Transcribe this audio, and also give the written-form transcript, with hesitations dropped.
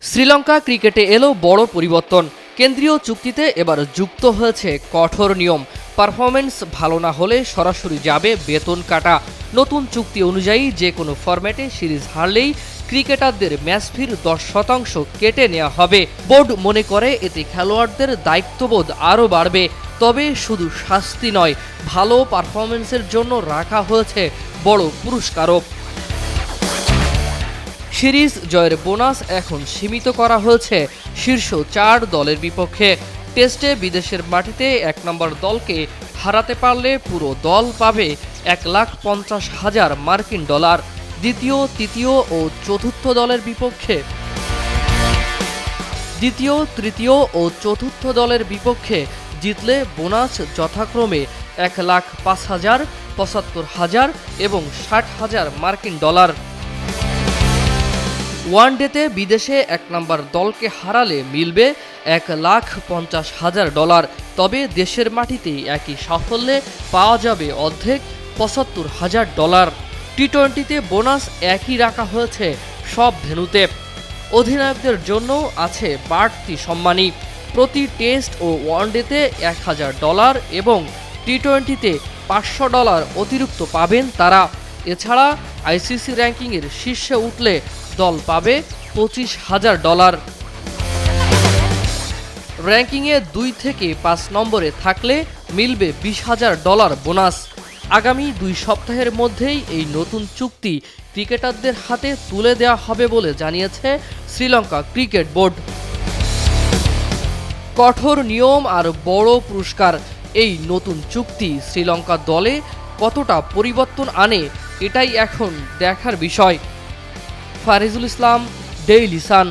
শ্রীলঙ্কা ক্রিকেটে এলো বড় পরিবর্তন। কেন্দ্রীয় চুক্তিতে এবার যুক্ত হয়েছে কঠোর নিয়ম। পারফরমেন্স ভালো না হলে সরাসরি যাবে বেতন কাটা। নতুন চুক্তি অনুযায়ী যে কোনো ফরম্যাটে সিরিজ হারলেই ক্রিকেটারদের ম্যাচ ফির 10% কেটে নেওয়া হবে। বোর্ড মনে করে এতে খেলোয়াড়দের দায়িত্ববোধ আরও বাড়বে। তবে শুধু শাস্তি নয়, ভালো পারফরমেন্সের জন্য রাখা হয়েছে বড় পুরস্কারও। সিরিজ জয়ের বোনাস এখন সীমিত করা হয়েছে শীর্ষ 4 দলের বিপক্ষে। টেস্টে বিদেশের মাটিতে 1 নম্বর দলকে হারাতে পারলে পুরো দল পাবে $1,50,000 মার্কিন। দ্বিতীয়, তৃতীয় ও চতুর্থ দলের বিপক্ষে জিতলে বোনাস যথাক্রমে $1,05,000, $75,000 এবং $60,000 মার্কিন। ওয়ানডেতে বিদেশে 1 নম্বর দলকে হারালে মিলবে $1,50,000। তবে দেশের মাটিতে একই সাফল্যে পাওয়া যাবে অর্ধেক, $75,000। টি-20তে বোনাস একই রাখা হয়েছে সব ভেন্যুতে। অধিনায়কদের জন্য আছে বাড়তি সম্মানী। প্রতি টেস্ট ও ওয়ানডেতে $1,000 এবং টি-20তে $500 অতিরিক্ত পাবেন তারা। এছাড়া আইসিসি র্যাঙ্কিংয়ের শীর্ষে উঠলে দল পাবে $25,000। র্যাঙ্কিংয়ে 2 থেকে 5 নম্বরে থাকলে মিলবে $20,000 বোনাস। আগামী 2 সপ্তাহের মধ্যেই এই নতুন চুক্তি ক্রিকেটারদের হাতে তুলে দেওয়া হবে বলে জানিয়েছে শ্রীলঙ্কা ক্রিকেট বোর্ড। কঠোর নিয়ম আর বড় পুরস্কার, এই নতুন চুক্তি শ্রীলঙ্কা দলে কতটা পরিবর্তন আনে এটাই এখন দেখার বিষয়। ফারিজুল ইসলাম, ডেইলি সান।